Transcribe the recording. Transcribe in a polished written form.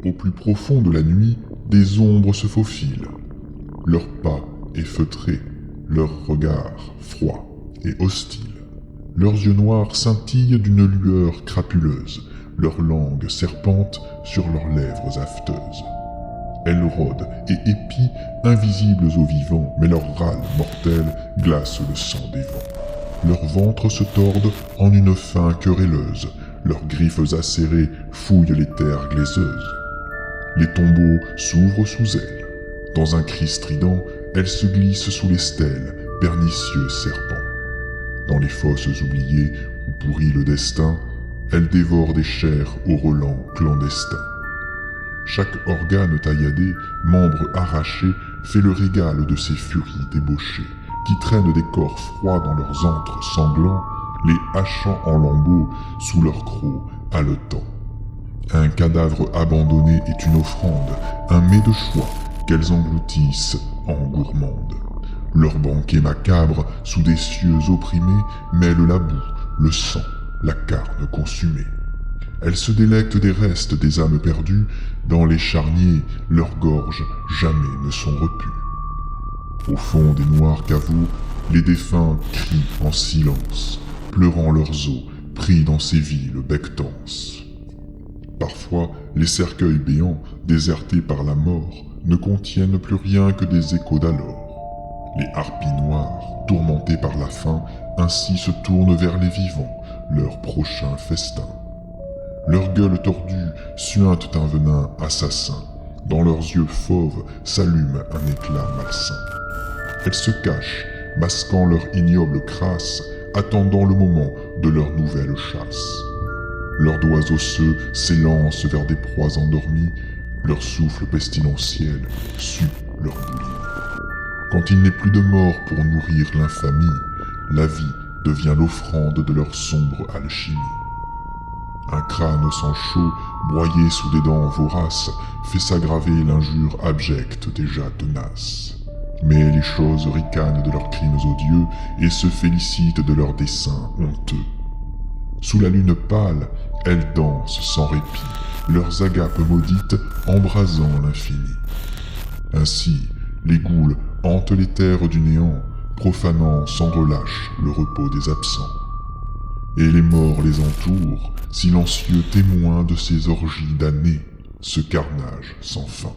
Au plus profond de la nuit, des ombres se faufilent. Leur pas est feutré, leur regard froid et hostile. Leurs yeux noirs scintillent d'une lueur crapuleuse, leur langue serpente sur leurs lèvres afteuses. Elles rôdent et épient, invisibles aux vivants, mais leur râle mortel glace le sang des vents. Leurs ventres se tordent en une faim querelleuse, leurs griffes acérées fouillent les terres glaiseuses. Les tombeaux s'ouvrent sous elles. Dans un cri strident, elles se glissent sous les stèles, pernicieux serpents. Dans les fosses oubliées où pourrit le destin, elles dévorent des chairs au relent clandestin. Chaque organe tailladé, membre arraché, fait le régal de ces furies débauchées, qui traînent des corps froids dans leurs antres sanglants, les hachant en lambeaux sous leurs crocs haletants. Un cadavre abandonné est une offrande, un mets de choix qu'elles engloutissent en gourmandes. Leur banquet macabre, sous des cieux opprimés, mêle la boue, le sang, la carne consumée. Elles se délectent des restes des âmes perdues, dans les charniers, leurs gorges jamais ne sont repues. Au fond des noirs caveaux, les défunts crient en silence, pleurant leurs os, pris dans ces villes bectances. Parfois, les cercueils béants, désertés par la mort, ne contiennent plus rien que des échos d'alors. Les harpies noires, tourmentées par la faim, ainsi se tournent vers les vivants, leur prochain festin. Leurs gueules tordues suintent un venin assassin. Dans leurs yeux fauves s'allume un éclat malsain. Elles se cachent, masquant leur ignoble crasse, attendant le moment de leur nouvelle chasse. Leurs doigts osseux s'élancent vers des proies endormies, leur souffle pestilentiel sue leur boulimie. Quand il n'est plus de mort pour nourrir l'infamie, la vie devient l'offrande de leur sombre alchimie. Un crâne au sang chaud, broyé sous des dents voraces, fait s'aggraver l'injure abjecte déjà tenace. Mais les choses ricanent de leurs crimes odieux et se félicitent de leurs desseins honteux. Sous la lune pâle, elles dansent sans répit, leurs agapes maudites embrasant l'infini. Ainsi, les ghouls hantent les terres du néant, profanant sans relâche le repos des absents. Et les morts les entourent, silencieux témoins de ces orgies damnées, ce carnage sans fin.